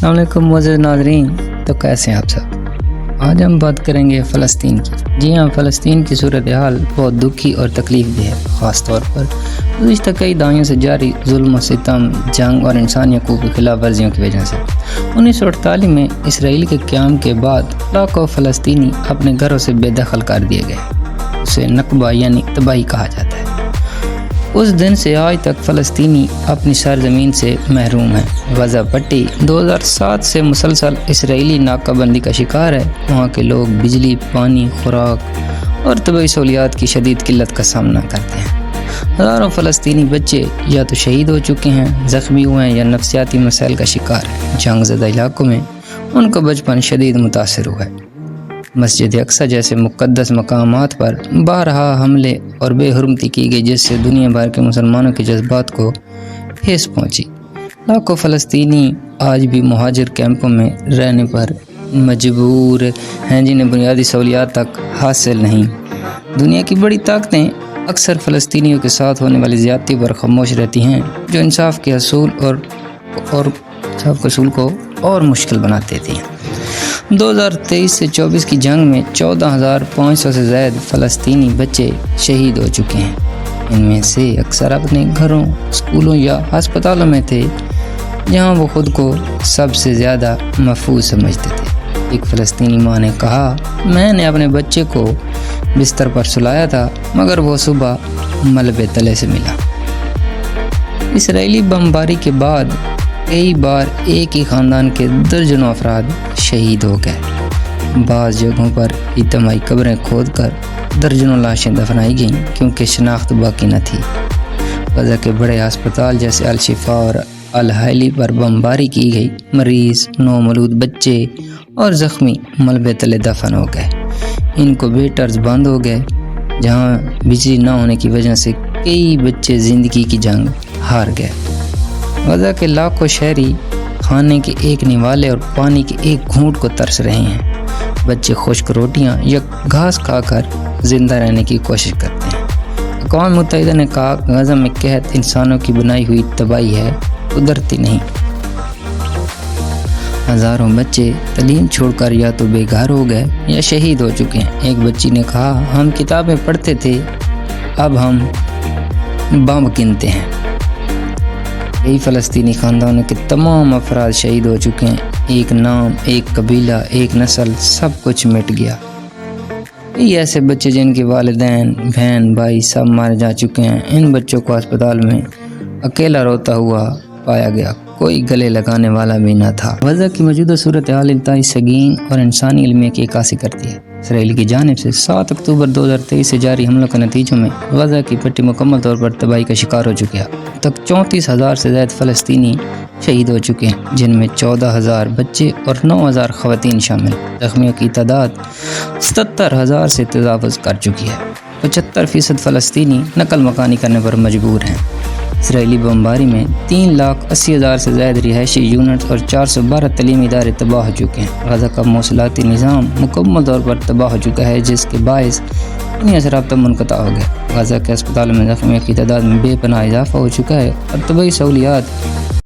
अस्सलाम वालेकुम मोअज़्ज़ज़ नाज़रीन, तो कैसे हैं आप सब। आज हम बात करेंगे फ़लस्तीन की। जी हाँ, फ़लस्तीन की सूरत हाल बहुत दुखी और तकलीफ भी है, ख़ास तौर पर गुज़िश्ता कई दहाइयों से जारी जुल्म, सितम, जंग और इंसानी हक़ूक़ की खिलाफ वर्जियों की वजह से 1948 में इसराइल के क़याम के बाद लाखों फ़लस्तीनी अपने घरों से बेदखल कर दिए गए। उसे नकबा यानी तबाही कहा जाता है। उस दिन से आज तक फ़लस्तीनी अपनी सरज़मीन से महरूम है। गज़ा पट्टी 2007 से मुसलसल इसराइली नाकाबंदी का शिकार है। वहाँ के लोग बिजली, पानी, खुराक और तबी सहूलियात की शदीद किल्लत का सामना करते हैं। हज़ारों फ़लस्तीनी बच्चे या तो शहीद हो चुके हैं, ज़ख्मी हुए हैं या नफसियाती मसाइल का शिकार हैं। जंग ज़दा इलाकों में उनका बचपन शदीद मुतासर हुआ है। मस्जिद अक्सा जैसे मुक़द्दस मकामात पर बारहा हमले और बेहुरमती की गई, जिससे दुनिया भर के मुसलमानों के जज्बात को ठेस पहुँची। लाखों फ़लस्तीनी आज भी मुहाजिर कैंपों में रहने पर मजबूर हैं, जिन्हें बुनियादी सहूलियात तक हासिल नहीं। दुनिया की बड़ी ताकतें अक्सर फ़लस्तीनियों के साथ होने वाली ज़्यादती पर खामोश रहती हैं, जो इंसाफ के असूल को और मुश्किल बना देती हैं। 2023 से 24 की जंग में 14,500 से ज़ायद फ़लस्तीनी बच्चे शहीद हो चुके हैं। इनमें से अक्सर अपने घरों, स्कूलों या अस्पतालों में थे, जहां वो खुद को सबसे ज़्यादा महफूज समझते थे। एक फ़लस्तीनी माँ ने कहा, मैंने अपने बच्चे को बिस्तर पर सुलाया था, मगर वो सुबह मलबे तले से मिला। इसराइली बमबारी के बाद कई बार एक ही ख़ानदान के दर्जनों अफराद शहीद हो गए। बाज़ जगहों पर इज्तिमाई कब्रें खोदकर दर्जनों लाशें दफनाई गईं, क्योंकि शनाख्त बाकी न थी। गज़ा के बड़े अस्पताल जैसे अल शिफा और अल हाइली पर बमबारी की गई। मरीज़, नौमौलूद बच्चे और ज़ख्मी मलबे तले दफन हो गए। इनक्यूबेटर्स बंद हो गए, जहाँ बिजली न होने की वजह से कई बच्चे ज़िंदगी की जंग हार गए। गज़ा के लाखों शहरी खाने के एक निवाले और पानी के एक घूंट को तरस रहे हैं। बच्चे खुश्क रोटियां या घास खाकर जिंदा रहने की कोशिश करते हैं। अक़वाम मुत्तहिदा ने कहा, गज़ा में कहत इंसानों की बनाई हुई तबाही है, कुदरती नहीं। हज़ारों बच्चे तालीम छोड़कर या तो बेघर हो गए या शहीद हो चुके हैं। एक बच्ची ने कहा, हम किताबें पढ़ते थे, अब हम बम गिनते हैं। कई फ़लस्तीनी ख़ानदानों के तमाम अफराद शहीद हो चुके हैं। एक नाम, एक कबीला, एक नस्ल, सब कुछ मिट गया। कई ऐसे बच्चे जिनके वालिदैन, बहन, भाई सब मारे जा चुके हैं। इन बच्चों को अस्पताल में अकेला रोता हुआ पाया गया, कोई गले लगाने वाला भी न था। गज़ा की मौजूदा सूरत हाल इंतहाई संगीन और इंसानी अलमिया की अक्कासी करती है। इसराइल की जानिब से 7 अक्टूबर 2023 से जारी हमलों के नतीजों में गज़ा की पट्टी मुकम्मल तौर पर तबाही का शिकार हो चुकी है। अब तक 34,000 से ज़ायद फ़लस्तीनी शहीद हो चुके हैं, जिनमें 14,000 बच्चे और 9,000 ख़वातीन शामिल। ज़ख्मियों की तादाद 77,000 से तजावुज़ कर चुकी है। 75% फ़लस्तीनी नकल मकानी करने पर मजबूर हैं। इसराइली बमबारी में 3,80,000 से ज़ायद रिहायशी यूनिट्स और 412 तलीमी इदारे तबाह हो चुके हैं। गज़ा का मौसलाती निज़ाम मुकम्मल तौर पर तबाह हो चुका है, जिसके बायस दुनिया से राब्ता मुनक़ता हो गया। गज़ा के अस्पतालों में ज़ख्मियों की तादाद में बेपनाह इजाफ़ा हो चुका है और तबी सहूलियात